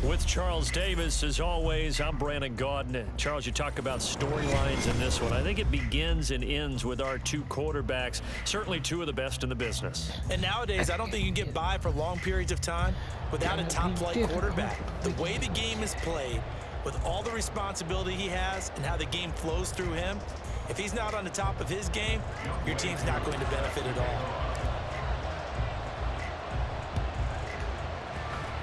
With Charles Davis, as always, I'm Brandon Gaudin. Charles, you talk about storylines in this one. I think it begins and ends with our two quarterbacks, certainly two of the best in the business. And nowadays, I don't think you can get by for long periods of time without a top-flight quarterback. The way the game is played, with all the responsibility he has and how the game flows through him, if he's not on the top of his game, your team's not going to benefit at all.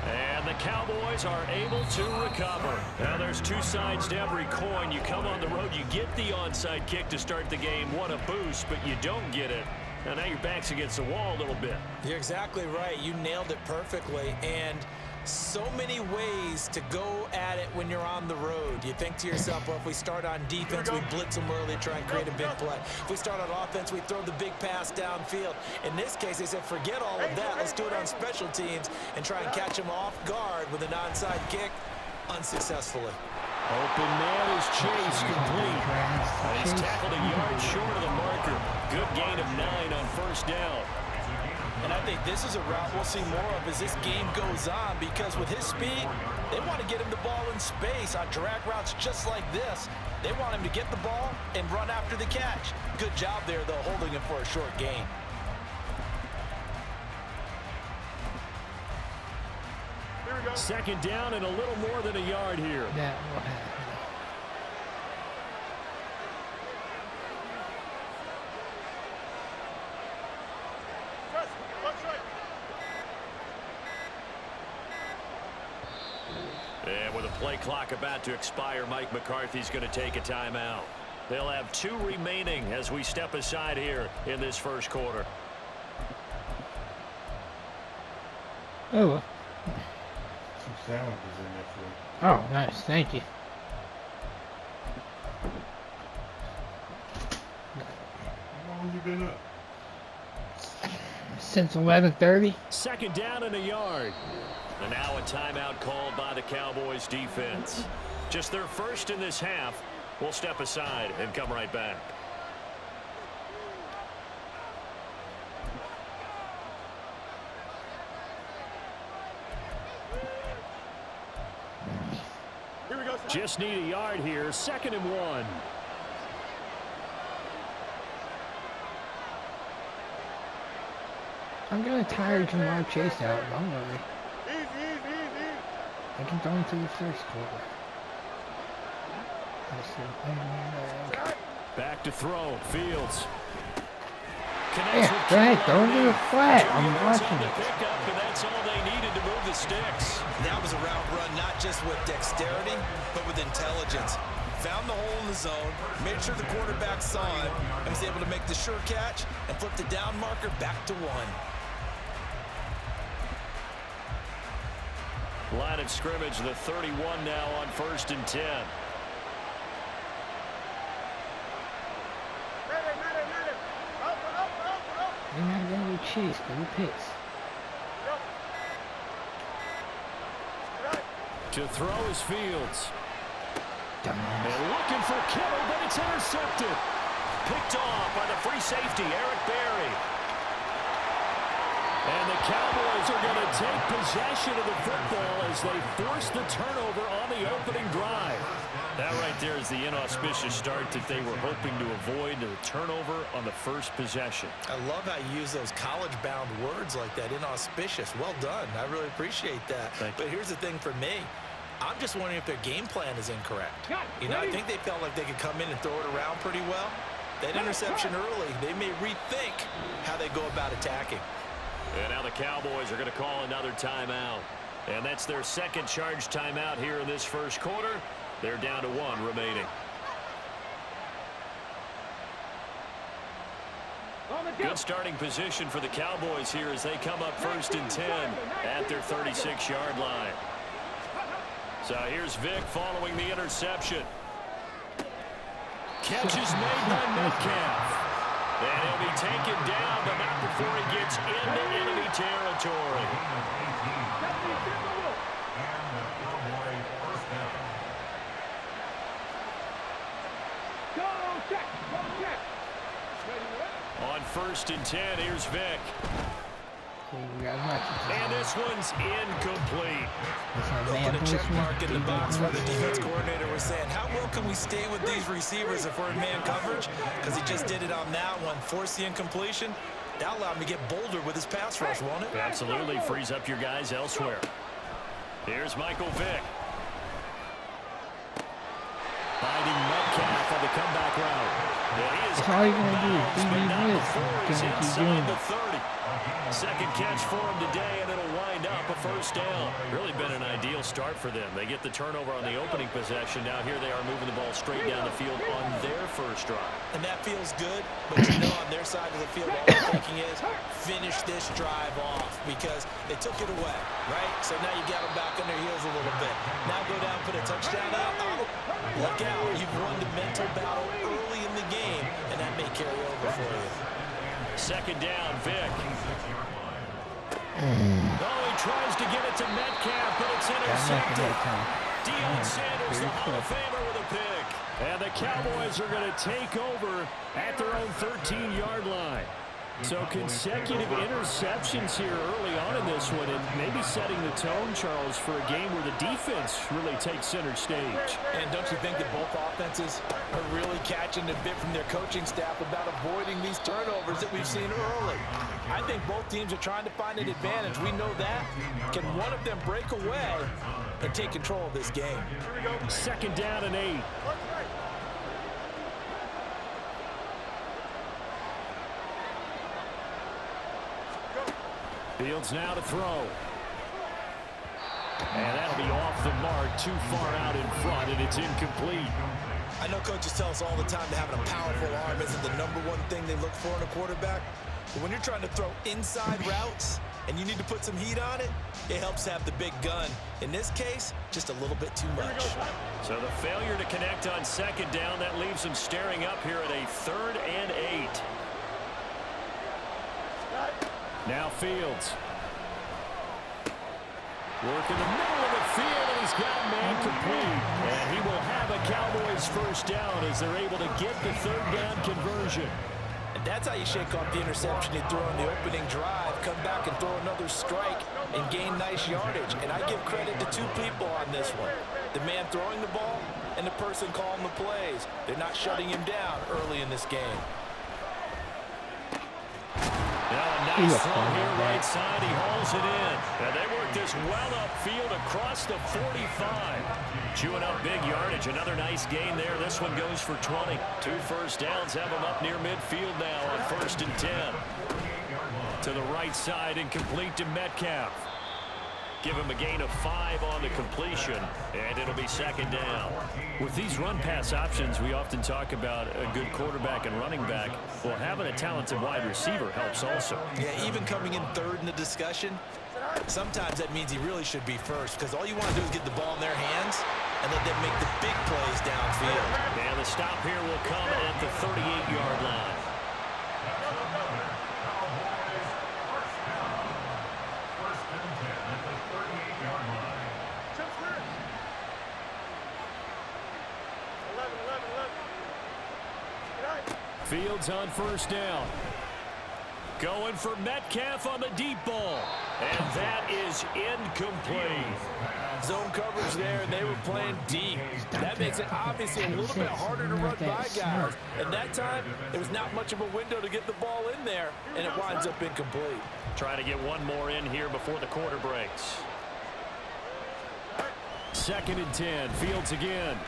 And the Cowboys are able to recover. Now there's two sides to every coin. You come on the road, you get the onside kick to start the game. What a boost, but you don't get it. And now your back's against the wall a little bit. You're exactly right. You nailed it perfectly. And so many ways to go at it when you're on the road. You think to yourself, well, if we start on defense, we blitz them early, try and create a big play. If we start on offense, we throw the big pass downfield. In this case, they said, forget all of that. Let's do it on special teams and try and catch them off guard with an onside kick unsuccessfully. Open man is chased complete. He's tackled a yard short of the marker. Good gain of 9 on first down. And I think this is a route we'll see more of as this game goes on, because with his speed, they want to get him the ball in space on drag routes just like this. They want him to get the ball and run after the catch. Good job there, though, holding him for a short gain. Second down and a little more than a yard here. And with a play clock about to expire, Mike McCarthy's going to take a timeout. They'll have 2 remaining as we step aside here in this first quarter. Oh. Some sandwiches in there for you. Oh, nice. Thank you. How long you been up? Since 11:30. Second down and a yard. And now a timeout called by the Cowboys defense. Just their first in this half. We'll step aside and come right back. Here we go. Just need a yard here. 2nd and 1. I'm gonna tire Jamar Chase out. Don't worry. I can throw him to the first quarter. Back to throw. Fields. Yeah, go ahead. Throw him to the flat. I'm watching it. Pick up, and that's all they needed to move the sticks. That was a route run not just with dexterity, but with intelligence. Found the hole in the zone, made sure the quarterback saw it, and was able to make the sure catch and flip the down marker back to 1. Line of scrimmage, the 31 now on 1st and 10. You're not going to chase, go to Pitts. To throw is Fields. Dumbass. They're looking for Kittle, but it's intercepted. Picked off by the free safety, Eric Berry. And the Cowboys are going to take possession of the football as they force the turnover on the opening drive. That right there is the inauspicious start that they were hoping to avoid, the turnover on the first possession. I love how you use those college-bound words like that, inauspicious. Well done. I really appreciate that. But here's the thing for me. I'm just wondering if their game plan is incorrect. You know, I think they felt like they could come in and throw it around pretty well. That interception early, they may rethink how they go about attacking. And now the Cowboys are going to call another timeout. And that's their second charge timeout here in this first quarter. They're down to 1 remaining. Good starting position for the Cowboys here as they come up 1st and 10 at their 36-yard line. So here's Vic following the interception. Catch is made by Metcalf. And he'll be taken down, but not before he gets into enemy territory. On 1st and 10, here's Vic. And this one's incomplete. They'll put a check mark in the box where the defense coordinator was saying, how well can we stay with these receivers if we're in man coverage? Because he just did it on that one. Force the incompletion. That allowed him to get bolder with his pass rush, won't it? Absolutely. Frees up your guys elsewhere. Here's Michael Vick. Finding Metcalf on the comeback route. That's all you're going to do. He's inside the 30. Second catch for him today, and it'll wind up a first down. Really been an ideal start for them. They get the turnover on the opening possession. Now here they are moving the ball straight down the field on their first drive. And that feels good, but you know on their side of the field, all they're thinking is finish this drive off because they took it away, right? So now you got them back on their heels a little bit. Now go down, put a touchdown out. Oh, look out. You've won the mental battle early in the game, and that may carry over for you. Second down, Vick. Oh, he tries to get it to Metcalf, but it's intercepted. Deion Sanders, the Hall of Famer, with a pick. And the Cowboys are going to take over at their own 13-yard line. So consecutive interceptions here early on in this one, and maybe setting the tone, Charles, for a game where the defense really takes center stage. And don't you think that both offenses are really catching a bit from their coaching staff about avoiding these turnovers that we've seen early? I think both teams are trying to find an advantage. We know that. Can one of them break away and take control of this game? Second down and 8. Fields now to throw. And that'll be off the mark, too far out in front, and it's incomplete. I know coaches tell us all the time that having a powerful arm isn't the #1 thing they look for in a quarterback. But when you're trying to throw inside routes and you need to put some heat on it, it helps to have the big gun. In this case, just a little bit too much. So the failure to connect on second down, that leaves them staring up here at a 3rd and 8. Now Fields. Work in the middle of the field, and he's got man complete. And he will have a Cowboys first down as they're able to get the 3rd down conversion. And that's how you shake off the interception you throw on the opening drive, come back and throw another strike and gain nice yardage. And I give credit to 2 people on this one. The man throwing the ball and the person calling the plays. They're not shutting him down early in this game. Now a nice throw here right side. He hauls it in. And they work this well upfield across the 45. Chewing up big yardage. Another nice gain there. This one goes for 20. 2 first downs have him up near midfield now on 1st and 10. To the right side and complete to Metcalf. Give him a gain of 5 on the completion, and it'll be 2nd down. With these run-pass options, we often talk about a good quarterback and running back. Well, having a talented wide receiver helps also. Yeah, even coming in 3rd in the discussion, sometimes that means he really should be first because all you want to do is get the ball in their hands and let them make the big plays downfield. And the stop here will come at the 38-yard line. Fields on 1st down. Going for Metcalf on the deep ball. And that is incomplete. Zone coverage there, and they were playing deep. That makes it obviously a little bit harder to run by guys. And that time, there was not much of a window to get the ball in there, and it winds up incomplete. Trying to get one more in here before the quarter breaks. 2nd and 10. Fields again.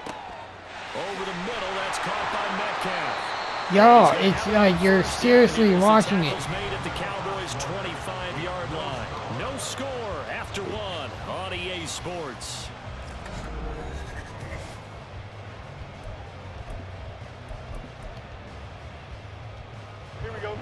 Over the middle, that's caught by Metcalf. Yo, it's like you're seriously watching it. Made at the Cowboys' 25-yard line. No score after 1 on EA Sports. Here we go.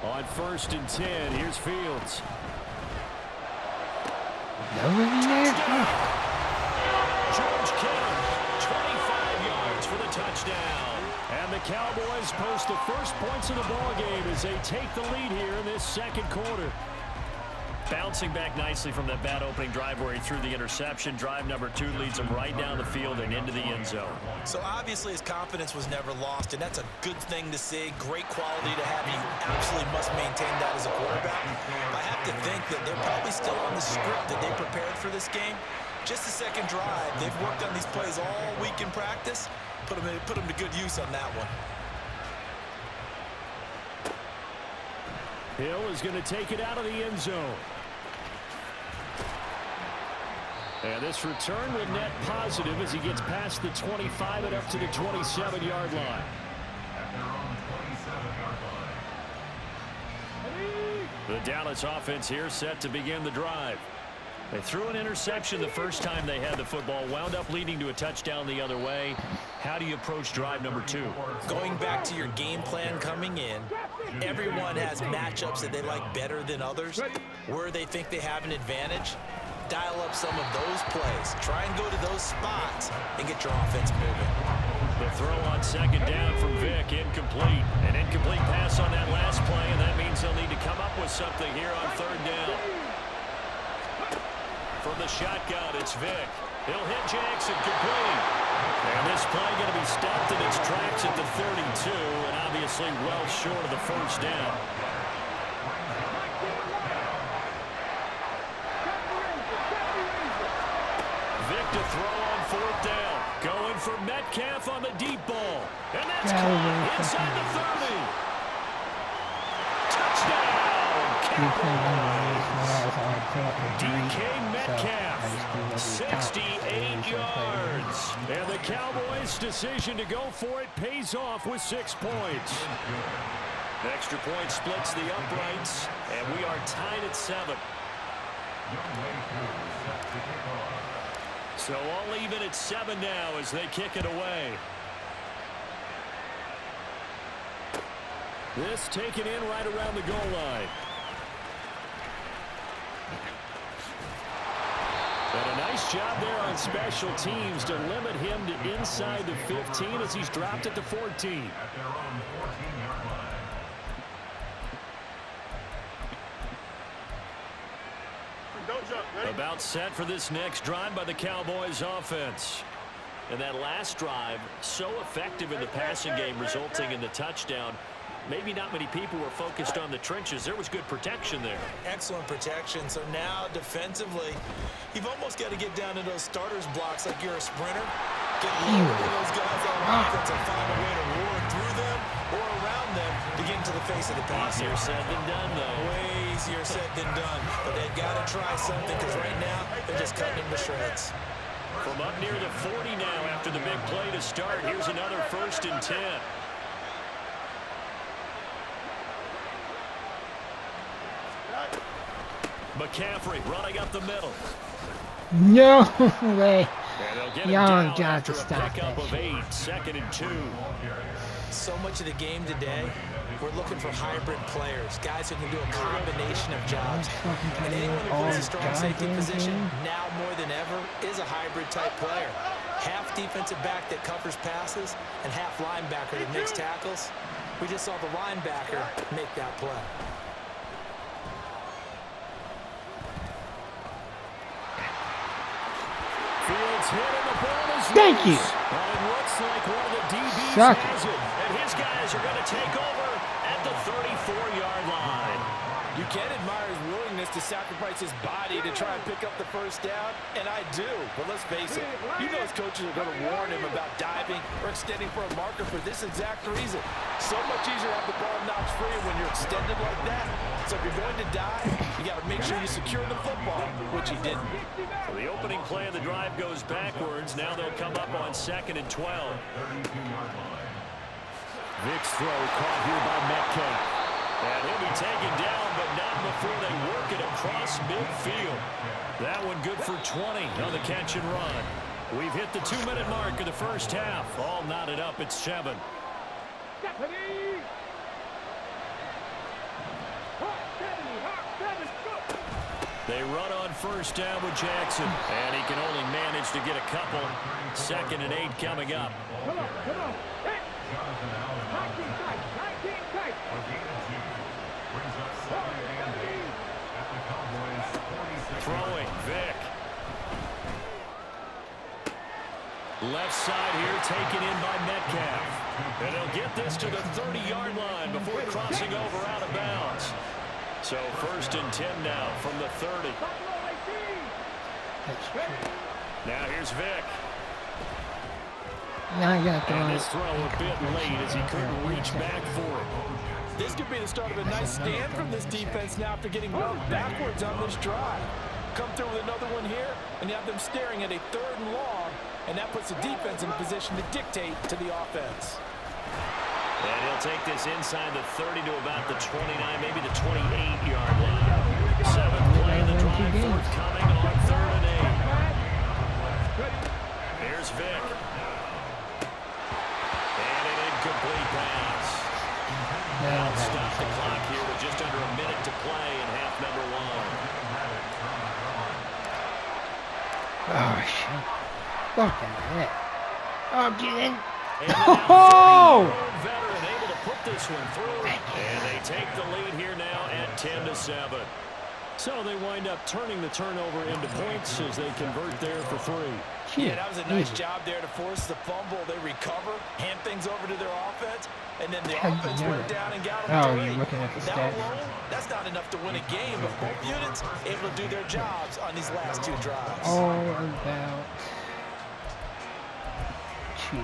On 1st and 10, here's Fields. Nobody there? George Kittle, 25 yards for the touchdown. And the Cowboys post the first points of the ball game as they take the lead here in this 2nd quarter. Bouncing back nicely from that bad opening drive where he threw the interception. Drive number 2 leads him right down the field and into the end zone. So obviously his confidence was never lost, and that's a good thing to see. Great quality to have. You absolutely must maintain that as a quarterback. I have to think that they're probably still on the script that they prepared for this game. Just the second drive. They've worked on these plays all week in practice. Put them to good use on that one. Hill is going to take it out of the end zone. And this return will net positive as he gets past the 25 and up to the 27-yard line. The Dallas offense here set to begin the drive. They threw an interception the first time they had the football, wound up leading to a touchdown the other way. How do you approach drive number 2? Going back to your game plan coming in, everyone has matchups that they like better than others, where they think they have an advantage. Dial up some of those plays. Try and go to those spots and get your offense moving. The throw on second down from Vick, incomplete. An incomplete pass on that last play, and that means they'll need to come up with something here on third down. From the shotgun, it's Vick. He'll hit Jackson, complete. And this play going to be stopped in its tracks at the 32, and obviously well short of the first down. Vick to throw on fourth down. Going for Metcalf on the deep ball. And that's caught inside the 30. Touchdown! DK Metcalf, 68 yards. And the Cowboys' decision to go for it pays off with 6 points. The extra point splits the uprights, and we are tied at 7. So all even at 7 now as they kick it away. This taken in right around the goal line. And a nice job there on special teams to limit him to inside the 15 as he's dropped at the 14. About set for this next drive by the Cowboys offense. And that last drive, so effective in the passing game, resulting in the touchdown. Maybe not many people were focused on the trenches. There was good protection there. Excellent protection. So now defensively, you've almost got to get down to those starters blocks like you're a sprinter. Get lower to those guys on offense and find a way to roar through them or around them to get into the face of the pass. Easier said than done, though. Way easier said than done. But they've got to try something because right now they're just cutting them to shreds. From up near the 40 now after the big play to start, here's another 1st and 10. McCaffrey running up the middle. No way. Y'all got to stop that of 8, 2nd and 2. So much of the game today, we're looking for hybrid players, guys who can do a combination of jobs. And anyone who plays a strong safety position, now more than ever, is a hybrid type player. Half defensive back that covers passes and half linebacker that makes tackles. We just saw the linebacker make that play. Fields hit and the ball is loose. Thank you. Well, it looks like one of the DBs Suck. has it. And his guys are going to take over at the 34-yard line. You can admire his willingness to sacrifice his body to try and pick up the first down, and I do. But let's face it, you know his coaches are going to warn him about diving or extending for a marker for this exact reason. So much easier to have the ball knocked free when you're extended like that. So if you're going to dive, you got to make sure you secure the football, which he didn't. So the opening play of the drive goes backwards. Now they'll come up on 2nd and 12. Vick's throw caught here by Metcalf. And he'll be taken down, but not before they work it across midfield. That one good for 20 on the catch and run. We've hit the 2-minute mark of the first half. All knotted up at 7. They run on first down with Jackson, and he can only manage to get a couple. 2nd and 8 coming up. Come on, come on. Hey. 19 tight, 19 tight. throwing. Vick. Left side here taken in by Metcalf. And he'll get this to the 30-yard line before crossing over out of bounds. So 1st and 10 now from the 30. That's true. Now here's Vick. Now I got And his throw a bit late as he couldn't reach back for it. This could be the start of a nice stand from this defense now after getting run backwards on this drive. Come through with another one here, and you have them staring at a 3rd and long, and that puts the defense in a position to dictate to the offense. And he'll take this inside the 30 to about the 29, maybe the 28-yard line. 7th play of the drive forthcoming on 3rd and 8. Here's Vick. And an incomplete pass. Now stop the clock here with just under a minute to play in half number 1. Oh, shit. Fuck that. Oh, get in. Oh! Veteran able to put this one through. And they take the lead here now at 10-7. So they wind up turning the turnover into points as they convert there for 3. Yeah, that was a nice job there to force the fumble. They recover, hand things over to their offense, and then the offense went down and got them. Oh, you're looking at the that stats. alone, that's not enough to win a game, but both units able to do their jobs on these last 2 drives. All about cheat.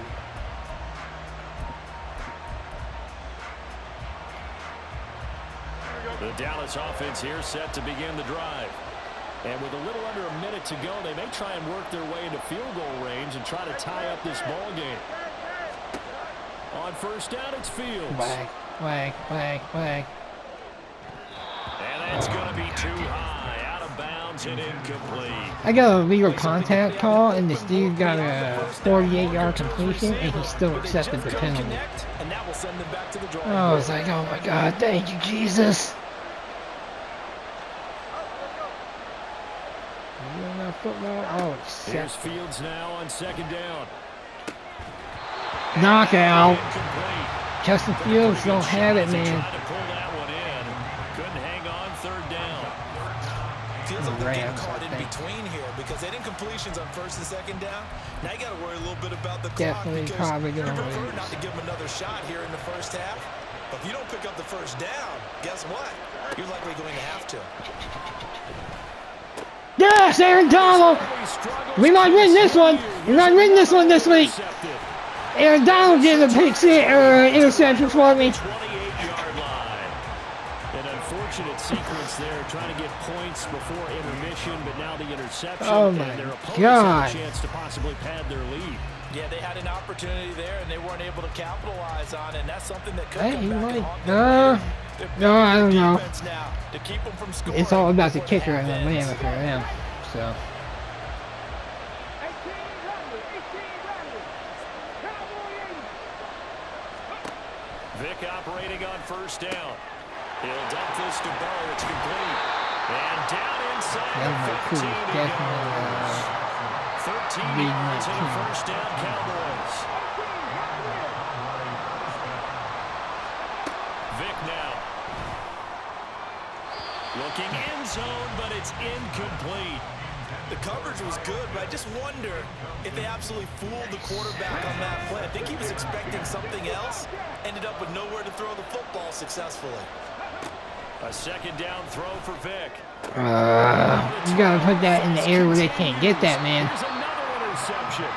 The Dallas offense here set to begin the drive. And with a little under a minute to go, they may try and work their way into field goal range and try to tie up this ball game. On 1st down, it's Fields. Wag, wag, wag, wag. And that's going to be too high, out of bounds and incomplete. I got a legal contact call, and this dude got a 48-yard completion, and he still accepted the penalty. I was like, oh my God, thank you, Jesus. Football. Oh, it's Here's Fields now on 2nd down. knockout. Justin Fields don't have it, man. Tried to pull that one in. Couldn't hang on 3rd down. Feels like they're getting caught in between here because they didn't completions on 1st and 2nd down. Now you got to worry a little bit about the clock Definitely because probably you gonna prefer lose. not to give them another shot here in the 1st half. But if you don't pick up the 1st down, guess what? You're likely going to have to. Yes, Aaron Donald. We might win this one. We might win this one this week. Aaron Donald did a interception for me. 28-yard line. An unfortunate sequence there, trying to get points before intermission, but now the interception. Oh and my their opponents God. have a chance to possibly pad their lead. Yeah, they had an opportunity there, and they weren't able to capitalize on it, and that's something that could Hey, come he back might. and haunt them. No, I don't know. Now to keep them from scoring. It's all about the kicker and the man for them. So. Vick operating on 1st down. He'll dump this to Burrow. It's complete. And down inside the 15 he goes. 13 yards and a 1st down Cowboys. Vick now. Looking end zone, but it's incomplete. The coverage was good, but I just wonder if they absolutely fooled the quarterback on that play. I think he was expecting something else, ended up with nowhere to throw the football successfully. A 2nd down throw for Vick. You gotta put that in the air where they can't get that, man. Here's another interception.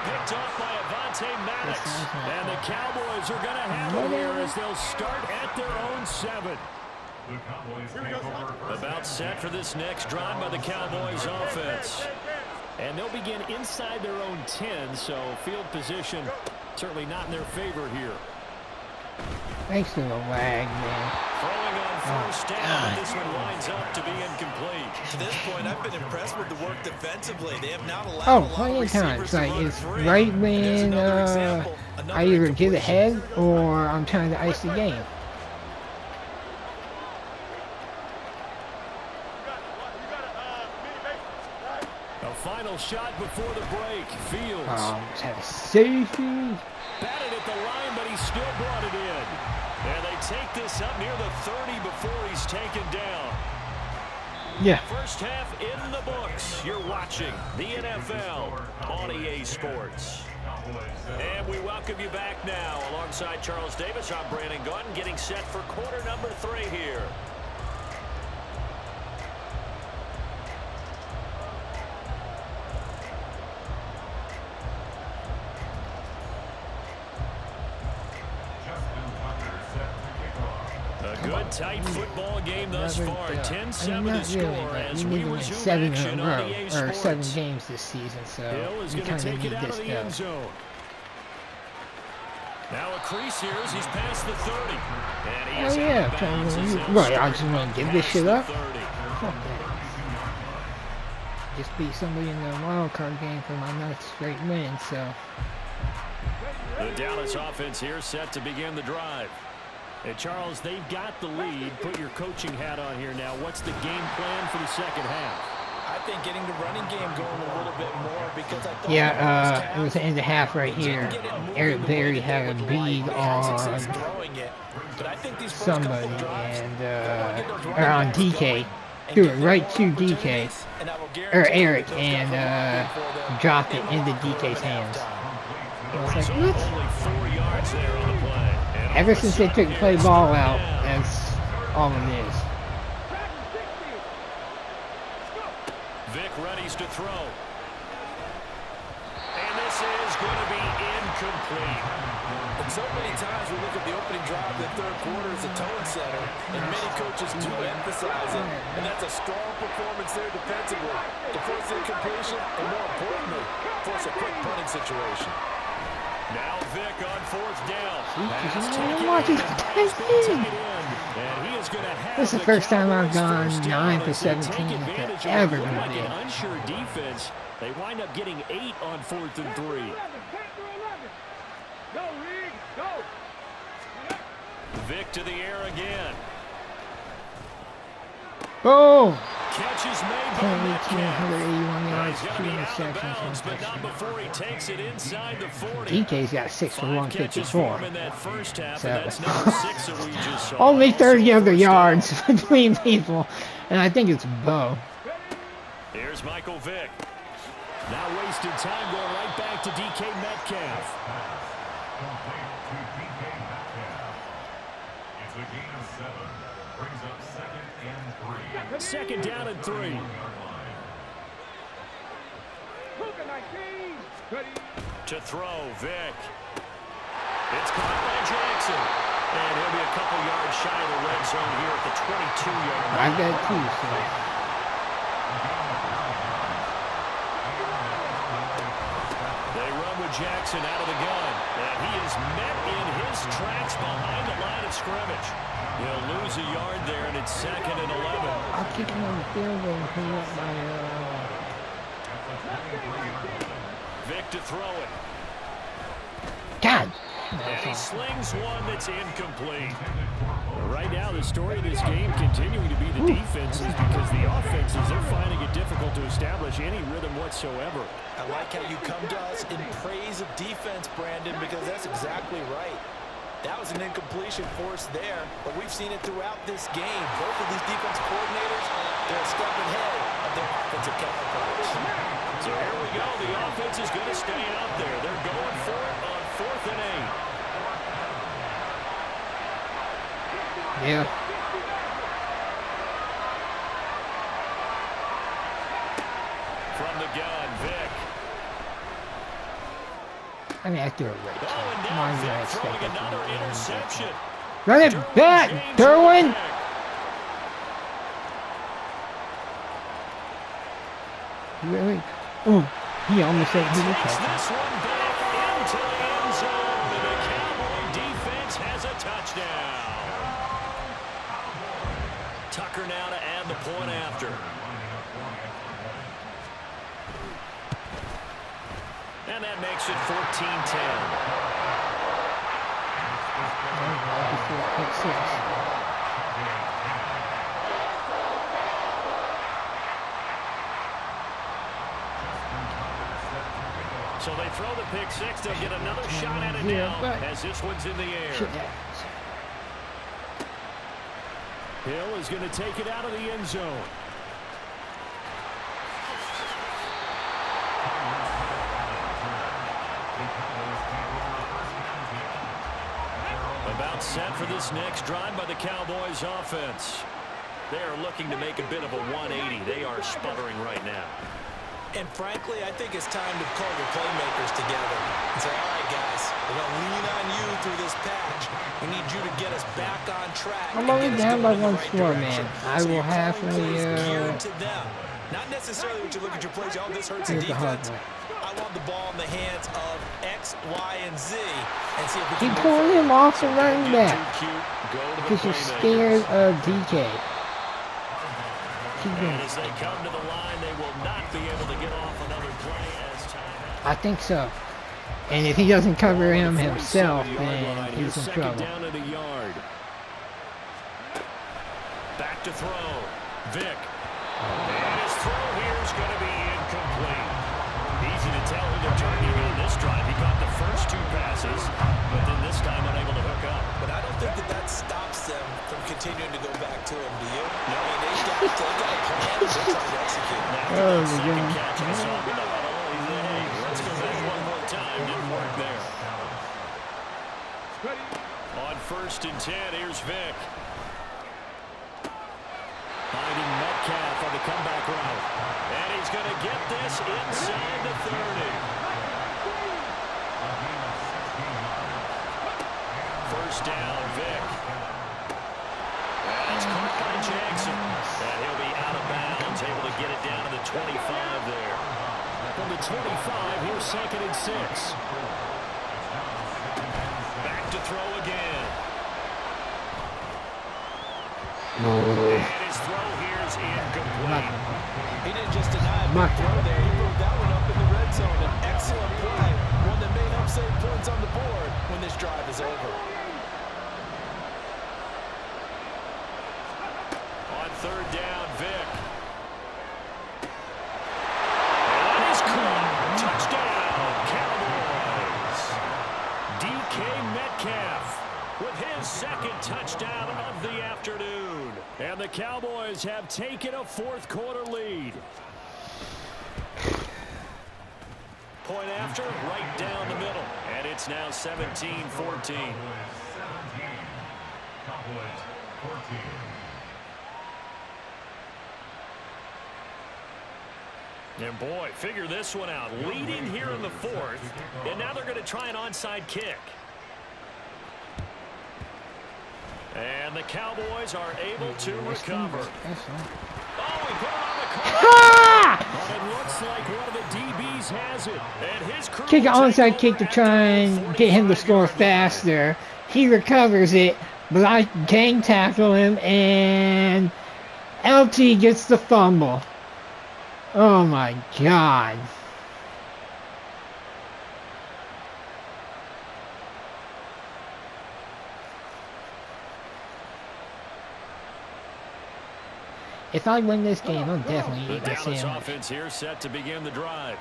Picked off by Avonte Maddox. And the Cowboys are going to have it here as they'll start at their own 7. About set for this next drive by the Cowboys offense. And they'll begin inside their own 10, so field position certainly not in their favor here. Thanks to the lag, man. Throwing on 1st down, but this one winds up to be incomplete. To this point, I've been impressed with the work defensively. They have not allowed Oh, a lot plenty of of times. receivers to Like, run it's free. right And there's when another example, I another either get incompletion. ahead or I'm trying to ice the game. A final shot before the break. Fields. Just had a safety. Batted at the line, but he still brought it in. And they take this up near the 30 before he's taken down. Yeah. First half in the books. You're watching the NFL on EA Sports. And we welcome you back now. Alongside Charles Davis, I'm Brandon Gunn, getting set for quarter number 3 here. A good, tight football game thus far. 10-7 to score as we resume 7 action in a on row, EA or Sports. 7 games this season, so Hill is we going to kind of take it need out of this the end zone. Now a crease here as he's past the 30. And he is out of bounds as they'll Right, I start just want to give this past shit the up. 30. Fuck that. Just beat somebody in the wild card game for my 9th straight win, so. The Dallas offense here set to begin the drive. And Charles, they've got the lead. Put your coaching hat on here now. What's the game plan for the second half? I think getting the running game going a little bit more because I thought Yeah, it was the end of half right here. Eric Berry had a bead on somebody, and or on DK. Threw it right to DK, or Eric, and dropped it into DK's hands. I was like, what? Only 4 yards there on the play. And Ever since they took play ball out, that's all it is. Vic readies to throw. And this is going to be incomplete. And so many times we look at the opening drive of the third quarter as a tone setter, and many coaches do emphasize it, and that's a strong performance there defensively to force incompletion, and more importantly, force a quick punting situation. Now Vic on 4th down. This is the first time I've gone 9 for 17 if I ever been. Unsure defense. They wind up getting 8 on 4th and 3. Vic to the air again. Boom! Catch is made by Metcalf. He's going to be out of bounds, but not before he takes it inside the 40. DK's got 6 for 154. In that first half, So. and that's number 6 that we just saw. Only 30 Also other first yards between people, and I think it's Bo. Here's Michael Vick. Now wasted time going right back to DK Metcalf. It's a gain of 7. Brings up 2nd and 3. Second down and 3. To throw, Vick. It's caught by Jackson. And he'll be a couple yards shy of the red zone here at the 22-yard line. I got 2, so. They run with Jackson out of the gun. And he is met in his tracks behind the line of scrimmage. He'll lose a yard there, and it's 2nd and 11. I'll kick him on the field goal and clean up my, Vic to throw it. God! And he slings one that's incomplete. Right now, the story of this game continuing to be the defenses because the offenses, they're finding it difficult to establish any rhythm whatsoever. I like how you come to us in praise of defense, Brandon, because that's exactly right. That was an incompletion forced there, but we've seen it throughout this game. Both of these defense coordinators, they're a step ahead of their offensive counterparts. So here we go. The offense is going to stay out there. They're going for it on 4th and 8. Yeah. From the gun, Vic. I mean, I threw it right to Going him. down, Why did I Vic expect throwing it to another be interception. Run it back, Derwin! Really? Oh, he almost said he would Takes catch this one back into the end zone, and the Cowboy defense has a touchdown. Tucker now to add the point after. And that makes it 14-10. So they throw the pick six. They'll get another shot at it now as this one's in the air. Hill is going to take it out of the end zone. Timeout set for this next drive by the Cowboys offense. They are looking to make a bit of a 180. They are sputtering right now. And frankly, I think it's time to call your playmakers together and say, all right, guys, we're going to lean on you through this patch. We need you to get us back on track. I'm only down by one score, man. I will happily, geared to them. Not necessarily what you look at your plays. Oh, this hurts the defense. I want the ball in the hands of X, Y, and Z and see if we can keep pulling him off the running back because you're scared of DK. And as they come to the line, they will not be able to get off another play as time. I think so. And if he doesn't cover him himself, then he's in trouble. Down at a yard. Back to throw. Vic. And his throw here is going to be incomplete. Easy to tell who they're targeting on this drive. He caught the first 2 passes, but then this time unable to hook up. But I don't think that stops them from continuing to go back to him, do you? No, I mean, they got a plan. They're trying to execute. Oh, my God. Catch I saw him in the huddle. Hey, let's go back one more time. Didn't work there. On 1st and 10, here's Vic. Finding Metcalf on the comeback route. And he's going to get this inside the 30. First down, Vic. And it's caught by Jackson. And he'll be out of bounds, able to get it down to the 25 there. From the 25, here's 2nd and 6. Back to throw again. And his throw here is incomplete. He didn't just deny a big throw there. He moved that one up in the red zone. An excellent play. One that may help save points on the board when this drive is over. On 3rd down, Vic. And that is caught. Touchdown, Cowboys. DK Metcalf with his 2nd touchdown of the afternoon. And the Cowboys have taken a 4th quarter lead. Point after, right down the middle. And it's now 17-14. 17. Cowboys 14. And boy, figure this one out. Leading here in the 4th, and now they're going to try an onside kick. And the Cowboys are able to recover. Oh, he put it on the corner. But it looks like one of the DBs has it. And his crew Kick an onside kick to try and get him to score faster. He recovers it, but I gang tackle him, and LT gets the fumble. Oh my God. If I win this game, I'm definitely eating The a Dallas sandwich. offense here set to begin the drive.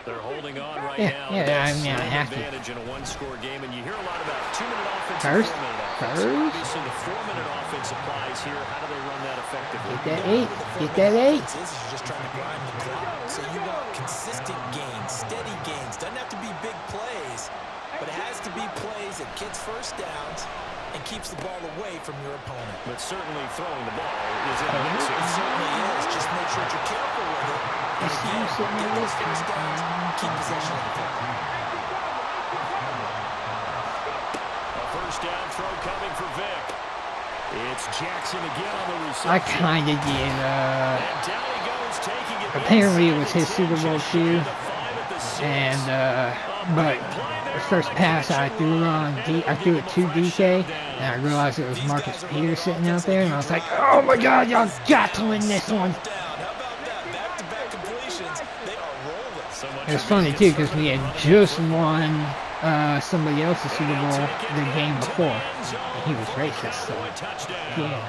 They're holding on right Yeah, now. yeah, I That's mean, I an have to. advantage in a 1-score game, and you hear a lot about 2-minute offense First? and 4-minute offense. First? Obviously, the 4-minute offense applies here. How do they run that effectively? Get that 8. Get that 8. This is just trying to grind the clock. So you want consistent gains, steady gains. Doesn't have to be big plays, but it has to be plays that gets first downs and keeps the ball away from your opponent. But certainly throwing the ball is in the mix. It certainly is. Just make sure that you're careful with it. And again, get those first downs, keep possession of the football. A first down throw coming for Vic. It's Jackson again on the reception. I kind of did. And down he goes, taking it Apparently it inside was his the Super 10, Bowl just shoe. shy of the 5 at the 6. And but the first pass I threw I threw it to DK, and I realized it was Marcus Peters sitting out there, and I was like, oh my God, y'all got to win this one. How about that? Back-to-back completions. They are rolling. It was funny too, because we had just won somebody else's Super Bowl the game before, and he was racist, so yeah.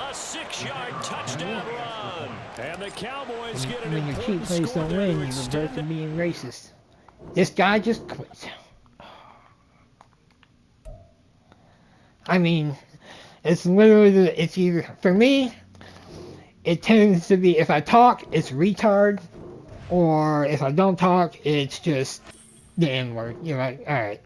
A 6-yard touchdown run. And the Cowboys get an When your cheap important plays score don't to win, you extend revert to being racist. This guy just quit. I mean, it's literally, it's either, for me, it tends to be, if I talk, it's retard, or if I don't talk, it's just the N-word. You're like, alright.